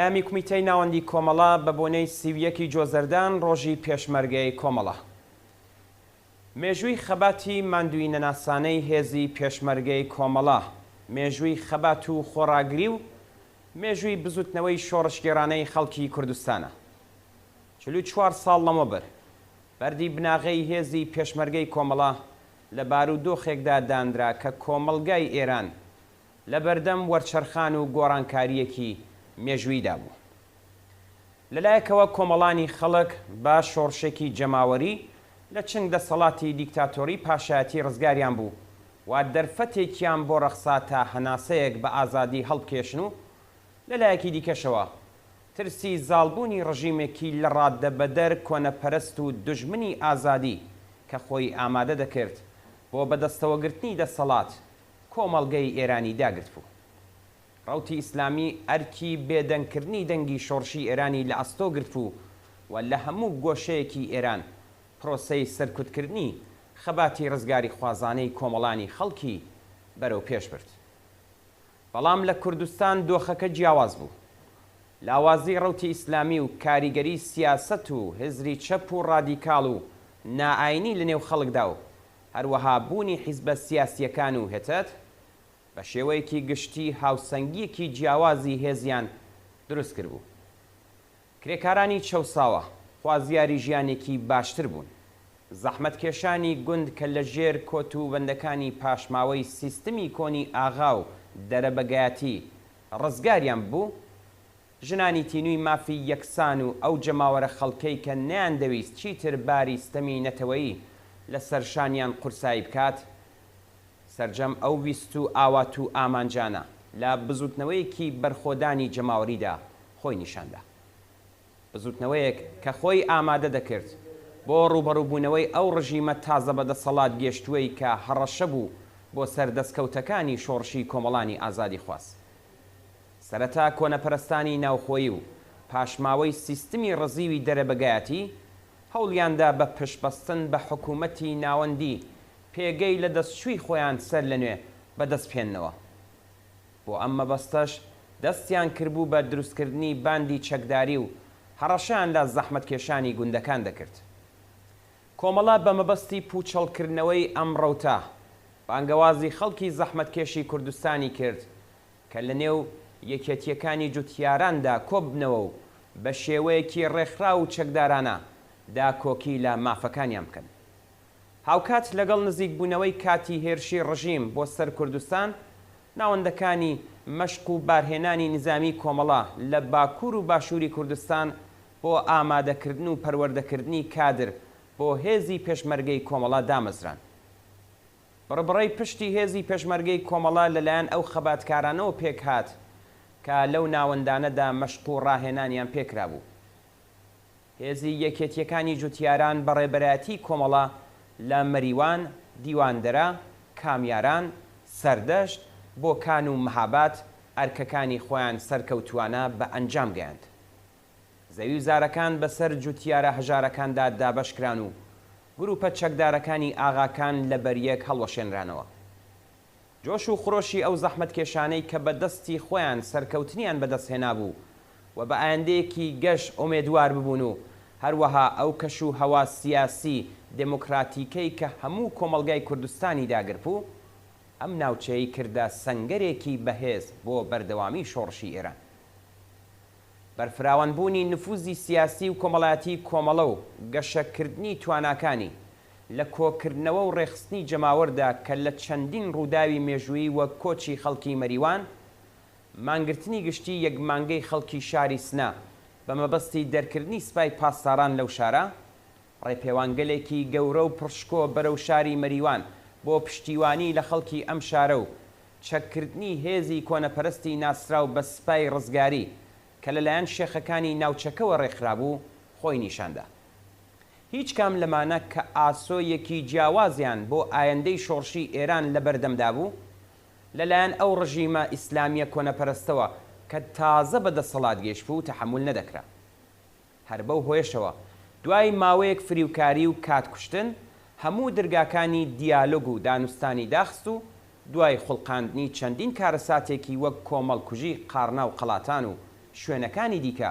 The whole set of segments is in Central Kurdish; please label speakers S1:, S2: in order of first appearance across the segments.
S1: پامی کمیتەی ناوەندی کۆمەڵە بە بۆنەی 31 جۆزەردان ڕۆژی پێشمەرگەی کۆمەڵە. مێژووی خەباتی ماندووی نەناسانەی هێزی پێشمەرگەی کۆمەڵە، مێژووی خەبات و خۆڕاگری و مێژووی بزوتنەوەی شۆڕشگێڕانەی خەڵکی کوردستانە. 44 ساڵ لەمەوبەر بەردی بناغەی هێزی پێشمەرگەی کۆمەڵە لە بارودۆخێکدا دانرا کە کۆمەڵگای ئێران لە بەردەم وەرچەرخان و گۆڕانکاریەکی مێژوویدا بوو. لەلایەکەوە کۆمەڵانی خەڵک با شۆڕشێکی جەماوەری لە چنگ دەسەڵاتی دیکتاتۆری پاشایەتی ڕزگاریان بوو و دەرفەتێکیان بۆ ڕەخسا تا هەناسەیەک بە ئازادی هەڵبکێشن و لەلایەکی دیکەشەوە ترسی زاڵبوونی ڕژیمێکی لە ڕاددەبەدەر کۆنەپەرست و دژمنی ئازادی کە خۆی ئامادە دەکرد بۆ بەدەستەوەگرتنی دەسەڵات کۆمەڵگەی ئێرانی داگرت بوو. ڕەوتی ئیسلامی ئەرکی بێدەنگکردنی دەنگی شۆڕشی ئێرانی لە ئەستۆ گرت بوو و لە هەموو گۆشەیەکی ئێران پرۆسەی سەرکوتکردنی خەباتی ڕزگاری خوازانەی کۆمەڵانی خەڵکی بەرەو پێش برد. بەڵام لە کوردستان دۆخەکە جیاواز بوو. لاوازی ڕەوتی ئیسلامی و کاریگەری سیاسەت و هزری چەپ و ڕادیکاڵ و نائاینی لە نێو خەڵکدا و هەروەها بوونی حیزبە سیاسیەکان و هێتت بە شێوەیەکی گشتی هاوسەنگیەکی جیاوازی هێزیان دروست کرد بوو. کرێکارانی چەوساوە خوازیاری ژیانێکی باشتر بوون. زەحمەتکێشانی گوند کە لە ژێر کۆت و بەندەکانی پاشماوەی سیستمی کۆنی ئاغا و دەرەبەگایەتی ڕزگاریان بوو، ژنانی تینووی مافی یەکسان و ئەو جەماوەرە خەڵکەی کە نەیاندەویست چیتر باری ستەمی نەتەوەیی لە سەرشانیان قورسایی بکات، سەرجەم ئەو ویست و ئاوات و ئامانجانە لە بزوتنەوەیەکی بەرخۆدانی جەماوەریدا خۆی نیشاندا. بزوتنەوەیەک کە خۆی ئامادە دەکرد بۆ ڕوبەڕووبوونەوەی ئەو ڕژیمە تازە بەدەسەڵات گەشتووەی کە هەڕەشە بوو بۆ سەردەستکەوتەکانی شۆڕشی کۆمەڵانی ئازادی خواست. سەرەتا کۆنەپەرستانی ناوخۆیی و پاشماوەی سیستمی ڕزیوی دەرەبەگایەتی هەوڵیاندا بە پشتبەستن بە حکوومەتی ناوەندی پێگەی لە دەستچووی خۆیان سەر لەنوێ بەدەستپێننەوە. بۆ ئەم مەبەستەش دەستیان کردبوو بە دروستکردنی باندی چەکداری و هەڕەشیان لە زەحمەتکێشانی گوندەکان دەکرد. کۆمەڵە بە مەبەستی پوچەڵکردنەوەی ئەم ڕەوتە بانگەوازی خەڵکی زەحمەتکێشی کوردستانی کرد کە لە نێو یەکێتیەکانی جوتیاراندا کۆبنەوە و بە شێوەیەکی ڕێکخرا و چەکدارانە داکۆکی لە مافەکانیان بکەن. هاوکات لەگەڵ نزیک بوونەوەی کاتی هێرشی ڕژیم بۆ سەر کوردستان، ناوەندەکانی مەشق و بارهێنانی نظامی کۆمەڵە لە باکوور و باشووری کوردستان بۆ ئامادەکردن و پەروەردەکردنی کادر بۆ هێزی پێشمەرگەی کۆمەڵە دامەزران. بڕبڕەی پشتی هێزی پێشمەرگەی کۆمەڵە لەلایەن ئەو خەباتکارانەوە پێک هات کە لەو ناوەندانەدا مەشق و ڕاهێنانیان پێکرا بوو. هێزی یەکێتیەکانی جوتیاران بەڕێبەرایەتی کۆمەڵە لە مەریوان، دیواندەرە، کامیاران، سەردەشت، بۆکان و مەهاباد ئەرکەکانی خۆیان سەرکەوتوانە بە ئەنجام گەیاند. زەوی و زارەکان بەسەر جوتیارە هەژارەکاندا دابەشکران و گروپە چەکدارەکانی ئاغاکان لە بەریەک هەڵوەشێنرانەوە. جۆش و خڕۆشی ئەو زەحمەتکێشانەی کە بە دەستی خۆیان سەرکەوتنیان بەدەستهێنا بوو و بە ئایندەیەکی گەشت ئومێدوار ببوون و هەروەها ئەو کەش و هەوا سیاسی دموکراتیکەی کە هەموو کۆمەڵگای کوردستانی داگرت بوو، ئەم ناوچەی کردە سەنگەرێکی بەهێز بۆ بەردەوامی شۆڕشی ئێران. بەرفراوانبوونی نفوزی سیاسی و کۆمەڵایەتی کۆمەڵە و گەشەکردنی تواناکانی لە کۆکردنەوە و ڕێخستنی جەماوەردا کە لە چەندین ڕووداوی مێژووی وەک کۆچی خەڵکی مەریوان، مانگرتنی گشتی یەکمانگەی خەڵکی شاری سنا بە مەبەستی دەرکردنی سوپای پاسداران لەو شارە، ڕێپێوانگەلێکی گەورە و پڕشکۆ بەرەو شاری مەریوان بۆ پشتیوانی لە خەڵکی ئەم شارە و چەککردنی هێزی کۆنەپەرستی ناسراو بە سوپای ڕزگاری کە لەلایەن شێخەکانی ناوچەکەوە ڕێکخرابوو خۆی نیشاندا. هیچ کام لەمانە کە ئاسۆیەکی جیاوازیان بۆ ئایندەی شۆڕشی ئێران لە بەردەمدا بوو، لەلایەن ئەو ڕژیمە ئیسلامیە کۆنەپەرستەوە کە تازە بەدەسەڵات گەیشت بوو تەحمل نەدەکرا. هەر بەو هۆیشەوە دوای ماوەیەک فریوکاری و کاتکوشتن هەموو دەرگاکانی دیالۆگ و دانوستانی داخست و دوای خوڵقاندنی چەندین کارەساتێکی وەک کۆمەڵکوژی قارنا و قەڵاتان و شوێنەکانی دیکە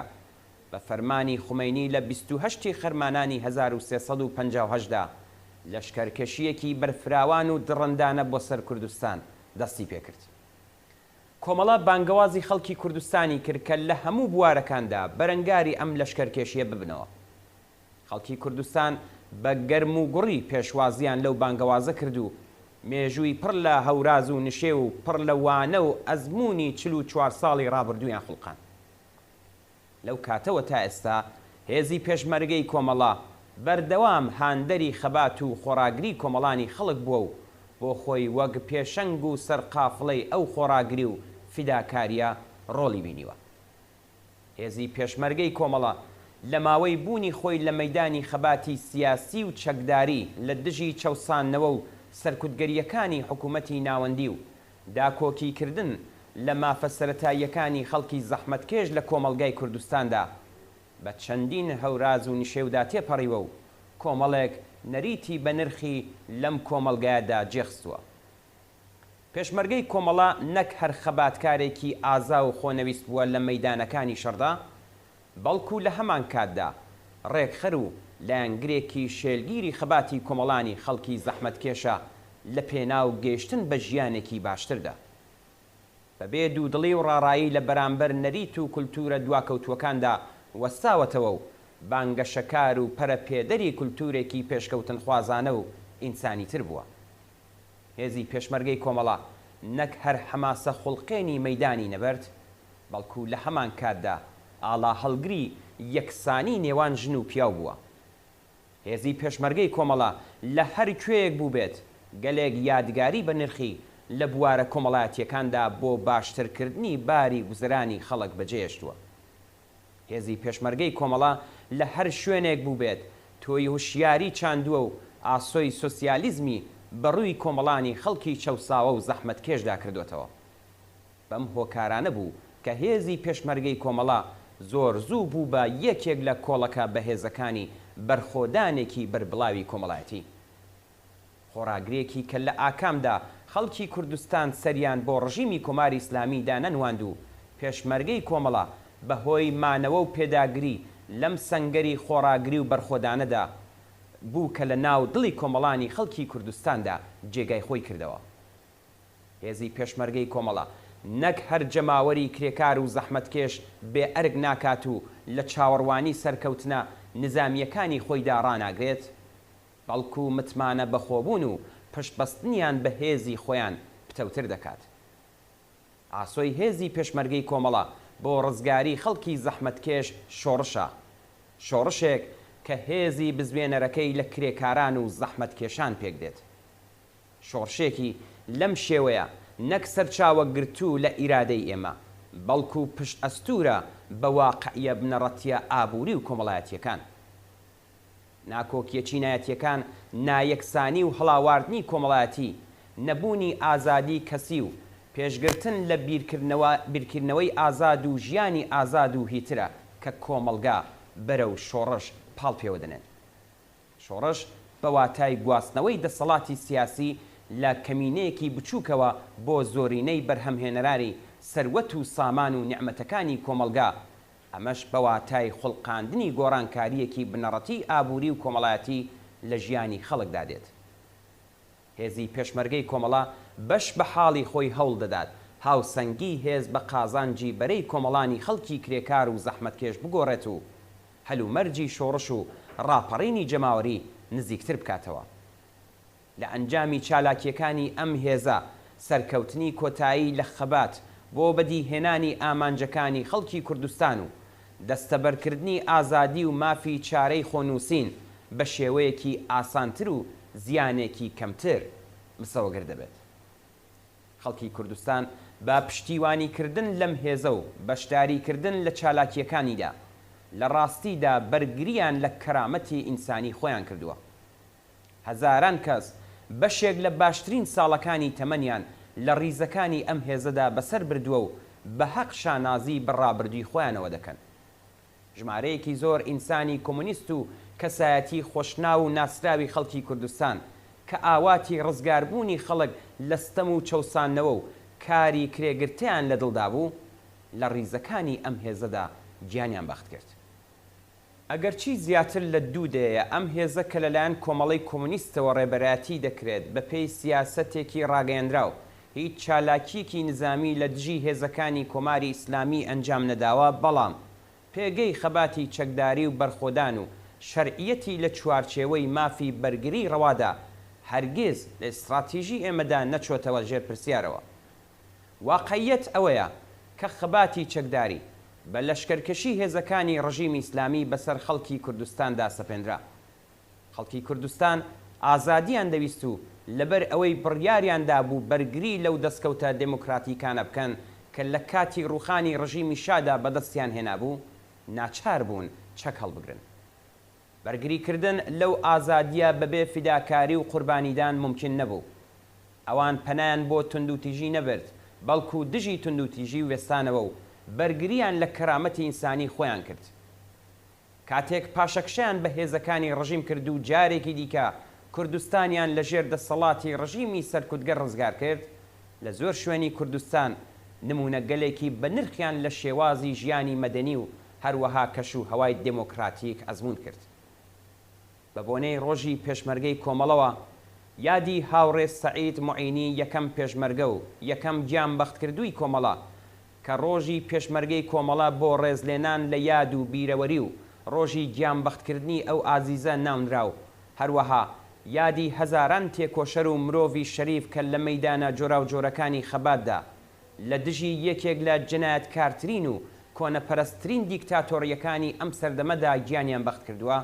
S1: بە فەرمانی خومەینی لە 28 خەرمانانی 1358دا لەشکەرکەشیەکی بەرفراوان و دڕندانە بۆ سەر کوردستان دەستی پێکرد. کۆمەڵە بانگەوازی خەڵکی کوردستانی کرد کە لە هەموو بوارەکاندا بەرەنگاری ئەم لەشکەرکێشیە ببنەوە. خەڵکی کوردستان بە گەرم و گوڕی پێشوازیان لەو بانگەوازە کرد و مێژووی پڕ لە هەوراز و نشێ و پڕ لە وانە و ئەزمموی 44 ساڵی ڕابردوویان خوڵقان. لەو کاتەوە تا ئێستا هێزی پێشمەرگەی کۆمەڵە بەردەوام هاندەری خەبات و خۆراگری کۆمەڵانی خەڵک بووە و بۆ خۆی وەک پێشەنگ و سەرقافڵەی ئەو خۆراگری و فیداکاریە ڕۆڵی بینیوە. هێزی پێشمەرگەی کۆمەڵە لە ماوەی بوونی خۆی لە مەیدانی خەباتی سیاسی و چەکداری لە دژی چەوسانەوە و سەرکوتگەریەکانی حکوومەتی ناوەندی و داکۆکیکردن لە مافە سەرەتاییەکانی خەڵکی زەحمەتکێش لە کۆمەڵگای کوردستاندا بە چەندین هەوراز و نشێودا تێپەڕیوە و کۆمەڵێک نەریتی بە نرخی لەم کۆمەلگایەدا جێخستووە. پێشمەرگەی کۆمەڵە نەک هەر خەباتکارێکی ئازا و خۆنەویست بووە لە مەیدانەکانی شەڕدا، بەڵکو لە هەمان کاتدا ڕێکخەر و لایەنگرێکی شێلگیری خەباتی کۆمەڵانی خەڵکی زەحمەتکێشە لە پێناو گەیشتن بە ژیانێکی باشتردا. بەبێ دوودڵی و ڕاڕایی لە بەرامبەر نەریت و کولتورە دواکەوتوەکاندا وەستاوەتەوە و بانگەشەکار و پەرەپێدەری کولتورێکی پێشکەوتن خوازانە و ئینسانی تر بووە. هێزی پێشمەرگەی کۆمەڵە نەک هەر حەماسە خوڵقێنی مەیدانی نەبەرد، بەڵکو لە هەمان کاتدا ئاڵا هەڵگری یەکسانی نێوان ژن و پیاو بووە. هێزی پێشمەرگەی کۆمەڵە لە هەر کوێیەک بوو بێت گەلێک یادگاری بە نرخی لە بوارە کۆمەڵایەتیەکاندا بۆ باشترکردنی باری گوزەرانی خەڵک بەجێهێشتووە. هێزی پێشمەرگەی کۆمەڵە لە هەر شوێنێک بوو بێت تۆی هوشیاری چاندووە و ئاسۆی سۆسیالیزمی بەڕووی کۆمەڵانی خەڵکی چەوساوە و زەحمەتکێشدا کردوێتەوە. بەم هۆکارانە بوو کە هێزی پێشمەرگەی کۆمەڵە زۆر زوو بوو بە یەکێک لە کۆڵەکە بەهێزەکانی بەرخۆدانێکی بەربڵاوی کۆمەڵایەتی. خۆراگرێکی کە لە ئاکامدا خەڵکی کوردستان سەریان بۆ ڕژیمی کۆماری ئیسلامیدا نەنواند و پێشمەرگەی کۆمەڵە بەهۆی مانەوە و پێداگری لەم سەنگەری خۆراگری و بەرخۆدانەدا بوو کە لە ناو دڵی کۆمەڵانی خەڵکی کوردستاندا جێگای خۆی کردەوە. هێزی پێشمەرگەی کۆمەڵە نەک هەر جەماوەری کرێکار و زەحمەتکێش بێ ئەرگ ناکات و لە چاوەڕوانی سەرکەوتنە نزامیەکانی خۆیدا ڕاناگرێت، بەڵکو متمانە بەخۆبوون و پشتبەستنیان بە هێزی خۆیان پتەوتر دەکات. ئاسۆی هێزی پێشمەرگەی کۆمەڵە بۆ ڕزگاری خەڵکی زەحمەتکێش شۆڕشە، شۆڕشێک کە هێزی بزوێنەرەکەی لە کرێکاران و زەحمەتکێشان پێک دێت. شۆڕشێکی لەم شێوەیە نەک سەرچاوە گرتوو لە ئیرادەی ئێمە، بەڵکو پشت ئەستورە بە واقعیە بنەڕەتیە ئابووری و کۆمەڵایەتیەکان. ناکۆکیە چینایەتیەکان نایەکسانی و هەڵاواردنی کۆمەڵایەتی، نەبوونی ئازادی کەسی و پێشگرتن لە بیرکردنەوەی ئازاد و ژیانی ئازاد و هیترە کە کۆمەڵگا بەرەو شۆڕش پاڵ پێوەدەنێن. شۆڕش بە واتای گواستنەوەی دەسەڵاتی سیاسی لە کەمینەیەکی بچووکەوە بۆ زۆرینەی بەرهەمهێنەرانی سەروەت و سامان و نیعمەتەکانی کۆمەلگا، ئەمەش بە واتای خوڵقاندنی گۆڕانکاریەکی بنەڕەتی ئابووری و کۆمەڵایەتی لە ژیانی خەڵکدا دێت. هێزی پێشمەرگەی کۆمەڵە بەش بە حاڵی خۆی هەوڵ دەدات هاوسەنگی هێز بە قازانجی بەرەی کۆمەڵانی خەڵکی کرێکار و زەحمەتکێش بگۆڕێت و هەلومەرجی شۆڕش و ڕاپەڕینی جەماوەری نزیکتر بکاتەوە. لە ئەنجامی چالاکیەکانی ئەم هێزە سەرکەوتنی کۆتایی لە خەبات بۆ بەدیهێنانی ئامانجەکانی خەڵکی کوردستان و دەستەبەرکردنی ئازادی و مافی چارەی خۆنووسین بە شێوەیەکی ئاسانتر و زیانێکی کەمتر مسەوەگر دەبێت. خەڵکی کوردستان بە پشتیوانیکردن لەم هێزە و بەشداریکردن لە چالاکیەکانیدا لە ڕاستیدا بەرگریان لە کەرامەتی ئینسانی خۆیان کردووە. هەزاران کەس بەشێک لە باشترین ساڵەکانی تەمەنیان لە ڕیزەکانی ئەم هێزەدا بەسەر بردووە و بە حەق شانازی بەڕابردووی خۆیانەوە دەکەن. ژمارەیەکی زۆر ئینسانی کۆمونیست و کەسایەتی خۆشناو و ناسراوی خەڵکی کوردستان کە ئاواتی ڕزگاربوونی خەڵک لە ستەم و چەوسانەوە و کاری کرێگرتیان لە دڵدا بوو، لە ڕیزەکانی ئەم هێزەدا گیانیان بەخت کرد. ئەگەرچی زیاتر لە دوودەیە ئەم هێزە کە لەلایەن کۆمەڵی کۆمونیستەوە ڕێبەرایەتی دەکرێت بە پێی سیاسەتێکی ڕاگەیەندراو هیچ چالاکیەکی نظامی لە دژی هێزەکانی کۆماری ئیسلامی ئەنجام نەداوە، بەڵام پێگەی خەباتی چەکداری و بەرخۆدان و شەرعیەتی لە چوارچێوەی مافی بەرگری ڕەوادا هەرگیز لە ئستراتیژی ئێمەدا نەچۆتەوە ژێر پرسیارەوە. واقعیەت ئەوەیە کە خەباتی چەکداری بە لەشکەرکەشی هێزەکانی ڕژیمی ئیسلامی بەسەر خەڵکی کوردستاندا سەپێنرا. خەڵکی کوردستان ئازادیان دەویست و لەبەر ئەوەی بڕیاریاندا بوو بەرگری لەو دەستکەوتە دموکراتیکانە بکەن کە لە کاتی ڕوخانی ڕژیمی شادا بەدەستیان هێنابوو، ناچار بوون چەک هەڵبگرن. بەرگریکردن لەو ئازادیە بەبێ فیداکاری و قوربانیدان ممکن نەبوو. ئەوان پەنایان بۆ توندوتیژی نەبرد، بەڵکو دژی توندوتیژی وێستانەوە و بەرگریان لە کەرامەتی ئینسانی خۆیان کرد. کاتێک پاشەکشیان بە هێزەکانی ڕژیم کرد و جارێکی دیکە کوردستانیان لە ژێر دەسەڵاتی ڕژیمی سەرکوتگەر ڕزگار کرد، لە زۆر شوێنی کوردستان نمونە گەلێکی بە نرخیان لە شێوازی ژیانی مەدەنی و هەروەها کەش و هەوای دموکراتیک ئەزمون کرد. بە بۆنەی ڕۆژی پێشمەرگەی کۆمەڵەوە یادی هاوڕێ سەعید موعینی یەکەم پێشمەرگە و یەکەم گیان بەختکردووی کۆمەڵە کە ڕۆژی پێشمەرگەی کۆمەڵە بۆ ڕێزلێنان لە یاد و بیرەوەری و ڕۆژی گیان بەختکردنی ئەو ئازیزە ناونرا و هەروەها یادی هەزاران تێکۆشەر و مرۆڤی شەریف کە لە مەیدانە جۆرا و جۆرەکانی خەباتدا لە دژی یەکێک لە جنایەتکارترین و کۆنەپەرستترین دیکتاتۆریەکانی ئەم سەردەمەدا گیانیان بەخت کردووە،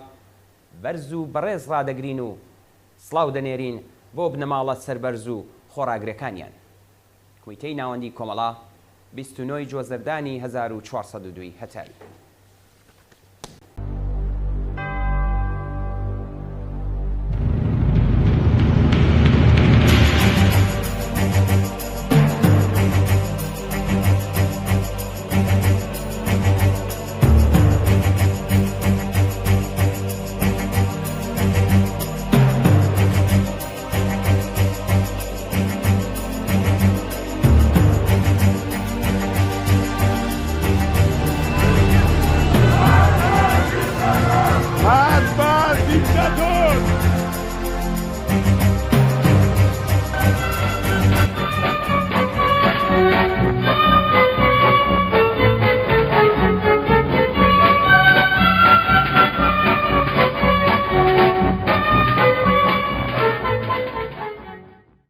S1: بەرز و بەڕێز ڕادەگرین و سڵاو دەنێرین بۆ بنەماڵە سەربەرز و خۆڕاگرەکانیان. کویتەی ناوەندی کۆمەڵا 29 جۆزەردانی 1402 هەتای.